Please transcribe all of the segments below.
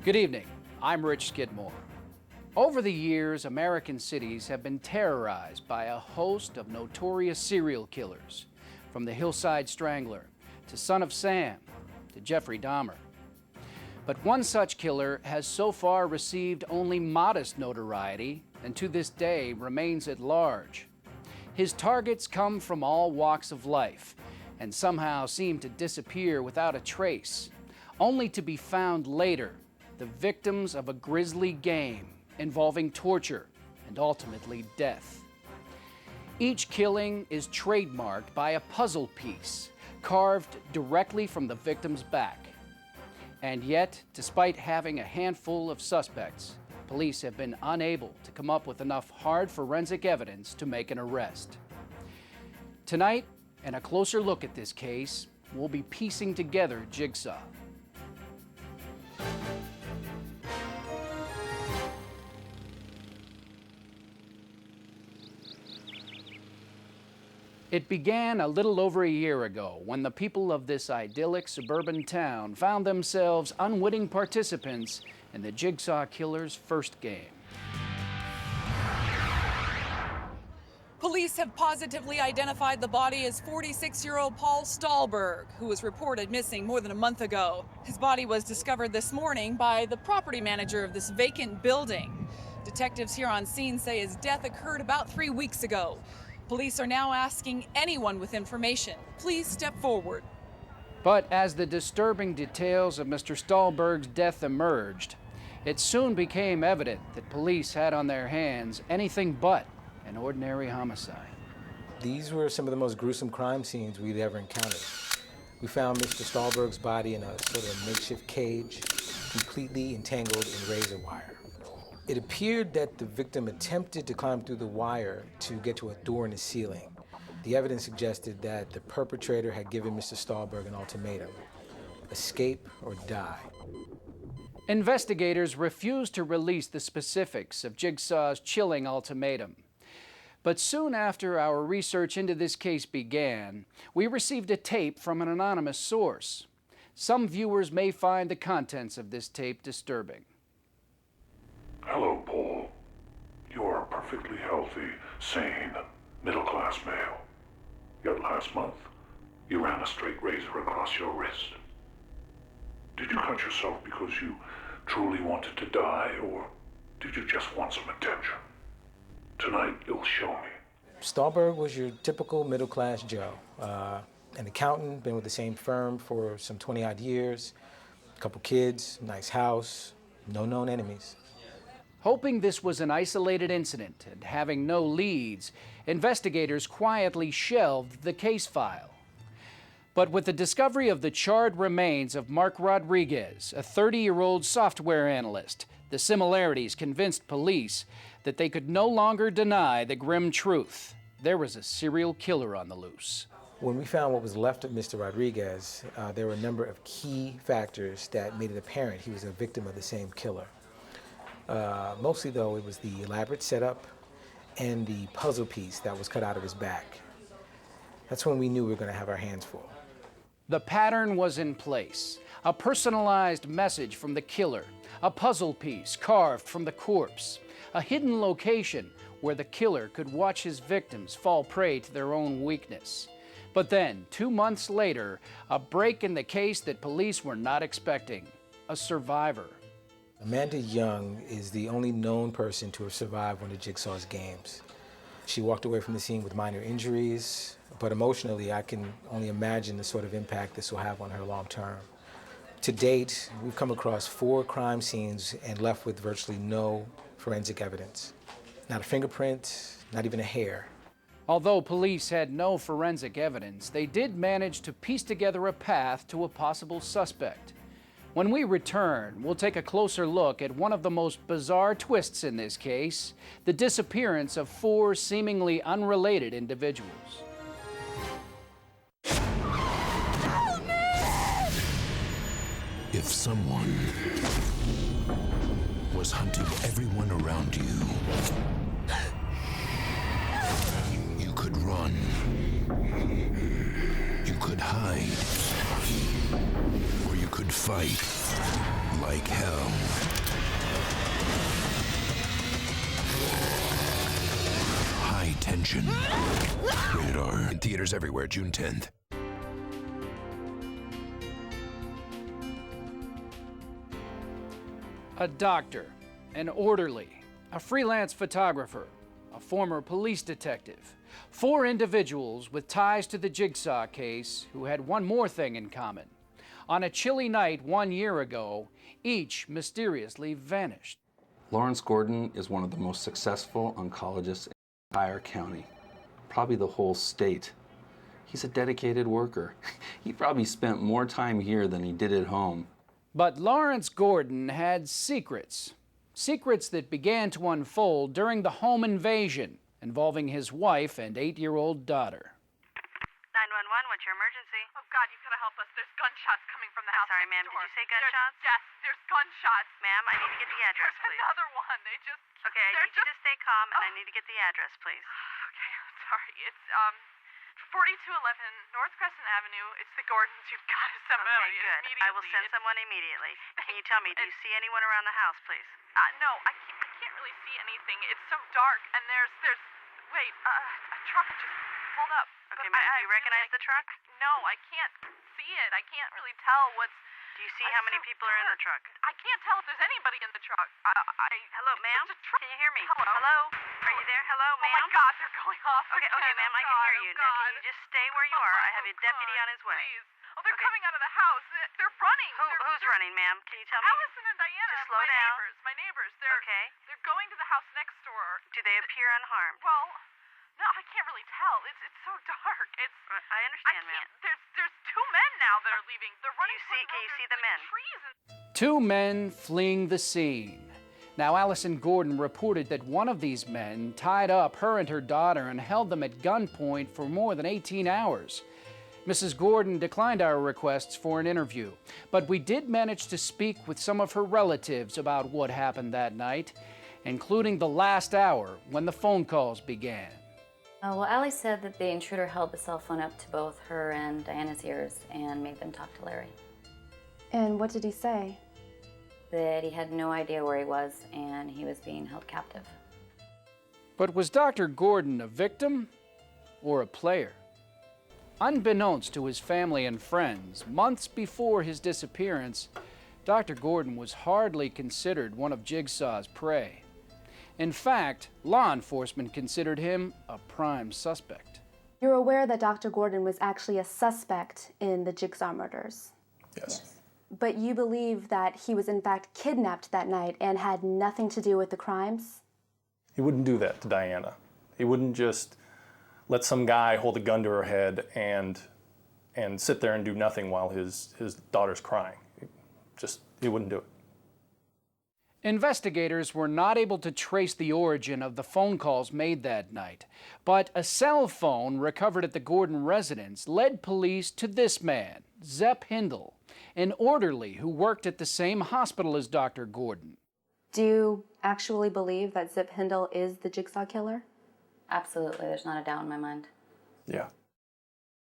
Good evening. I'm Rich Skidmore. Over the years, American cities have been terrorized by a host of notorious serial killers, from the Hillside Strangler to Son of Sam to Jeffrey Dahmer. But one such killer has so far received only modest notoriety and to this day remains at large. His targets come from all walks of life and somehow seem to disappear without a trace, only to be found later, the victims of a grisly game involving torture and ultimately death. Each killing is trademarked by a puzzle piece carved directly from the victim's back. And yet, despite having a handful of suspects, police have been unable to come up with enough hard forensic evidence to make an arrest. Tonight, in a closer look at this case, we'll be piecing together Jigsaw. It began a little over a year ago when the people of this idyllic suburban town found themselves unwitting participants in the Jigsaw killer's first game. Police have positively identified the body as 46-year-old Paul Stahlberg, who was reported missing more than a month ago. His body was discovered this morning by the property manager of this vacant building. Detectives here on scene say his death occurred about 3 weeks ago. Police are now asking anyone with information, please step forward. But as the disturbing details of Mr. Stahlberg's death emerged, it soon became evident that police had on their hands anything but an ordinary homicide. These were some of the most gruesome crime scenes we'd ever encountered. We found Mr. Stahlberg's body in a sort of makeshift cage, completely entangled in razor wire. It appeared that the victim attempted to climb through the wire to get to a door in the ceiling. The evidence suggested that the perpetrator had given Mr. Stahlberg an ultimatum: escape or die. Investigators refused to release the specifics of Jigsaw's chilling ultimatum. But soon after our research into this case began, we received a tape from an anonymous source. Some viewers may find the contents of this tape disturbing. Hello, Paul. You are a perfectly healthy, sane, middle-class male. Yet last month, you ran a straight razor across your wrist. Did you cut yourself because you truly wanted to die, or did you just want some attention? Tonight, you'll show me. Stahlberg was your typical middle-class Joe. An accountant, been with the same firm for some 20-odd years, a couple kids, nice house, no known enemies. Hoping this was an isolated incident and having no leads, investigators quietly shelved the case file. But with the discovery of the charred remains of Mark Rodriguez, a 30-year-old software analyst, the similarities convinced police that they could no longer deny the grim truth. There was a serial killer on the loose. When we found what was left of Mr. Rodriguez, there were a number of key factors that made it apparent he was a victim of the same killer. Mostly, though, it was the elaborate setup and the puzzle piece that was cut out of his back. That's when we knew we were going to have our hands full. The pattern was in place. A personalized message from the killer, a puzzle piece carved from the corpse, a hidden location where the killer could watch his victims fall prey to their own weakness. But then, 2 months later, a break in the case that police were not expecting. A survivor. Amanda Young is the only known person to have survived one of Jigsaw's games. She walked away from the scene with minor injuries, but emotionally, I can only imagine the sort of impact this will have on her long term. To date, we've come across 4 crime scenes and left with virtually no forensic evidence. Not a fingerprint, not even a hair. Although police had no forensic evidence, they did manage to piece together a path to a possible suspect. When we return, we'll take a closer look at one of the most bizarre twists in this case, the disappearance of 4 seemingly unrelated individuals. If someone was hunting everyone around you, you could run, you could hide, or you could fight. like hell. High tension. Rated R. In theaters everywhere, June 10th. A doctor, an orderly, a freelance photographer, a former police detective. 4 individuals with ties to the Jigsaw case who had one more thing in common. On a chilly night 1 year ago, each mysteriously vanished. Lawrence Gordon is one of the most successful oncologists in the entire county, probably the whole state. He's a dedicated worker. He probably spent more time here than he did at home. But Lawrence Gordon had secrets. Secrets that began to unfold during the home invasion involving his wife and 8-year-old daughter. 911, what's your emergency? Oh, God, you've got to help us. There's gunshots coming from the house. Sorry, ma'am, did you say gunshots? Yes, there's gunshots. Ma'am, I need to get the address, There's please. another one. They just... Okay, I need you to stay calm, and I need to get the address, please. Okay, I'm sorry. It's, 4211 North Crescent Avenue. It's the Gordons. You've got to send Okay, somebody good. immediately. I will send someone immediately. Can you tell me, do you see anyone around the house, please? No, I can't really see anything. It's so dark, and there's... Wait, a truck just pulled up. Okay, ma'am, do you recognize the truck? No, I can't see it. I can't really tell what's... Do you see how many people are in the truck? I can't tell if there's anybody in the truck. Hello, ma'am? It's a truck. Can you hear me? Hello? Are you there? Hello, ma'am? Oh my God, they're going off. Okay, again. ma'am, Oh I can hear God, you. oh Now, can God. you just stay where you are? I have a deputy on his way. Please. Oh, they're Okay. coming out of the house. They're running. Who's running, ma'am? Can you tell me? Allison and Diana. Just slow my down. Neighbors. My neighbors. Okay. They're going to the house next door. Do they appear unharmed? Well, no, I can't really tell. It's so dark. I understand, ma'am. There's 2 men now that are leaving. They're running. Can you see the men? Trees and 2 men fleeing the scene. Now, Allison Gordon reported that one of these men tied up her and her daughter and held them at gunpoint for more than 18 hours. Mrs. Gordon declined our requests for an interview, but we did manage to speak with some of her relatives about what happened that night, including the last hour when the phone calls began. Well, Allie said that the intruder held the cell phone up to both her and Diana's ears and made them talk to Larry. And what did he say? That he had no idea where he was and he was being held captive. But was Dr. Gordon a victim or a player? Unbeknownst to his family and friends, months before his disappearance, Dr. Gordon was hardly considered one of Jigsaw's prey. In fact, law enforcement considered him a prime suspect. You're aware that Dr. Gordon was actually a suspect in the Jigsaw murders? Yes. But you believe that he was in fact kidnapped that night and had nothing to do with the crimes? He wouldn't do that to Diana. He wouldn't just let some guy hold a gun to her head and sit there and do nothing while his daughter's crying. He wouldn't do it. Investigators were not able to trace the origin of the phone calls made that night, but a cell phone recovered at the Gordon residence led police to this man, Zepp Hindle, an orderly who worked at the same hospital as Dr. Gordon. Do you actually believe that Zepp Hindle is the Jigsaw killer? Absolutely, there's not a doubt in my mind. Yeah.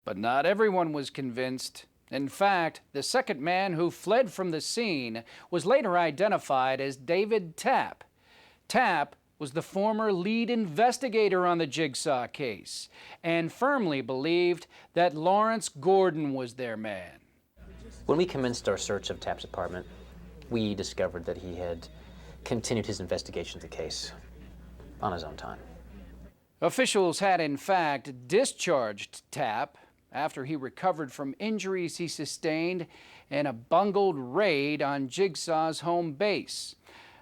But not everyone was convinced. In fact, the second man who fled from the scene was later identified as David Tapp. Tapp was the former lead investigator on the Jigsaw case and firmly believed that Lawrence Gordon was their man. When we commenced our search of Tapp's apartment, we discovered that he had continued his investigation of the case on his own time. Officials had, in fact, discharged Tapp after he recovered from injuries he sustained in a bungled raid on Jigsaw's home base,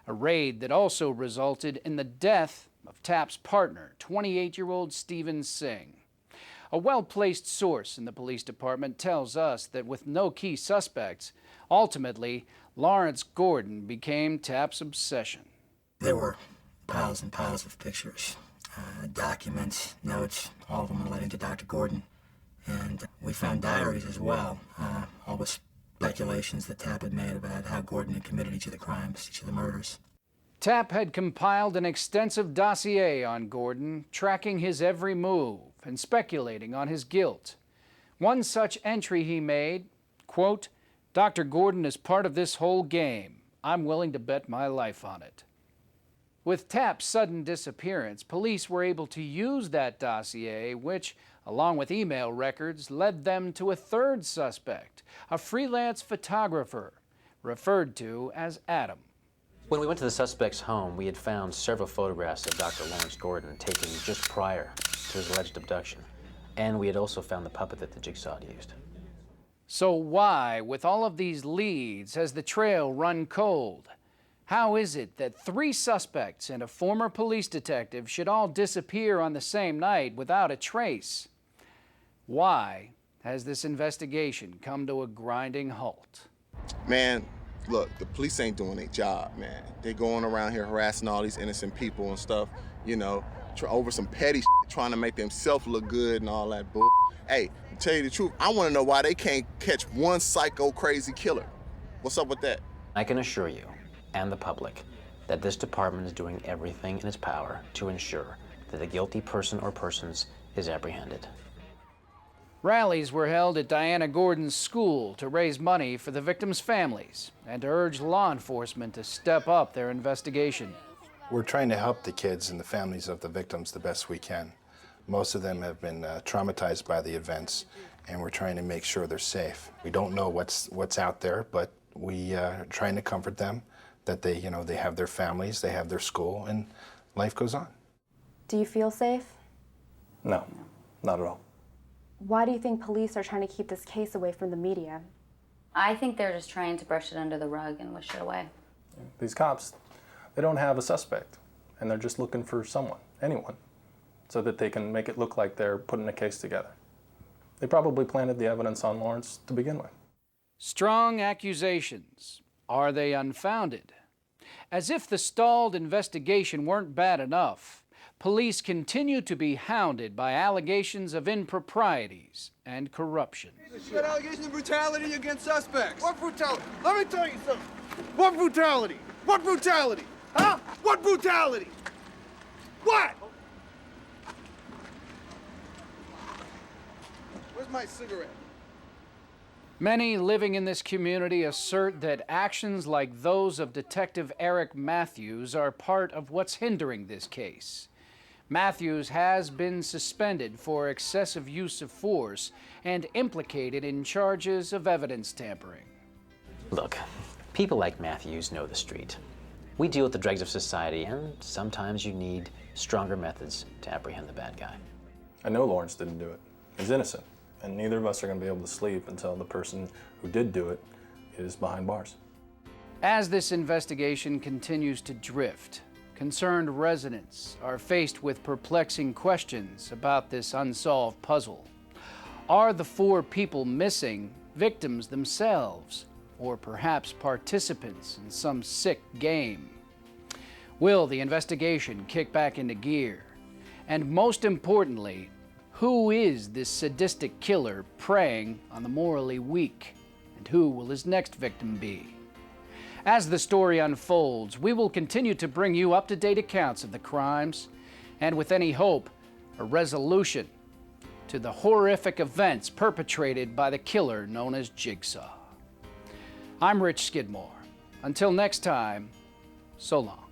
a raid that also resulted in the death of Tapp's partner, 28-year-old Stephen Singh. A well-placed source in the police department tells us that with no key suspects, ultimately, Lawrence Gordon became Tapp's obsession. There were piles and piles of pictures, documents, notes, all of them relating to Dr. Gordon. And we found diaries as well, all the speculations that Tapp had made about how Gordon had committed each of the crimes, each of the murders. Tapp had compiled an extensive dossier on Gordon, tracking his every move and speculating on his guilt. One such entry he made, quote, Dr. Gordon is part of this whole game. I'm willing to bet my life on it. With Tapp's sudden disappearance, police were able to use that dossier, which, along with email records, led them to a third suspect, a freelance photographer, referred to as Adam. When we went to the suspect's home, we had found several photographs of Dr. Lawrence Gordon taken just prior to his alleged abduction. And we had also found the puppet that the Jigsaw had used. So why, with all of these leads, has the trail run cold? How is it that 3 suspects and a former police detective should all disappear on the same night without a trace? Why has this investigation come to a grinding halt? Man, look, the police ain't doing their job, man. They going around here harassing all these innocent people and stuff, you know, over some petty shit, trying to make themselves look good and all that bull. Hey, to tell you the truth, I want to know why they can't catch one psycho crazy killer. What's up with that? I can assure you, and the public, that this department is doing everything in its power to ensure that the guilty person or persons is apprehended. Rallies were held at Diana Gordon's school to raise money for the victims' families and to urge law enforcement to step up their investigation. We're trying to help the kids and the families of the victims the best we can. Most of them have been traumatized by the events, and we're trying to make sure they're safe. We don't know what's out there, but we are trying to comfort them that they have their families, they have their school, and life goes on. Do you feel safe? No, not at all. Why do you think police are trying to keep this case away from the media? I think they're just trying to brush it under the rug and wish it away. These cops, they don't have a suspect, and they're just looking for someone, anyone, so that they can make it look like they're putting a case together. They probably planted the evidence on Lawrence to begin with. Strong accusations. Are they unfounded? As if the stalled investigation weren't bad enough, police continue to be hounded by allegations of improprieties and corruption. You got allegations of brutality against suspects. What brutality? Let me tell you something. What brutality? What brutality? Huh? What brutality? What? Where's my cigarette? Many living in this community assert that actions like those of Detective Eric Matthews are part of what's hindering this case. Matthews has been suspended for excessive use of force and implicated in charges of evidence tampering. Look, people like Matthews know the street. We deal with the dregs of society, and sometimes you need stronger methods to apprehend the bad guy. I know Lawrence didn't do it. He's innocent, and neither of us are going to be able to sleep until the person who did do it is behind bars. As this investigation continues to drift, concerned residents are faced with perplexing questions about this unsolved puzzle. Are the 4 people missing victims themselves, or perhaps participants in some sick game? Will the investigation kick back into gear? And most importantly, who is this sadistic killer preying on the morally weak? And who will his next victim be? As the story unfolds, we will continue to bring you up-to-date accounts of the crimes, and with any hope, a resolution to the horrific events perpetrated by the killer known as Jigsaw. I'm Rich Skidmore. Until next time, so long.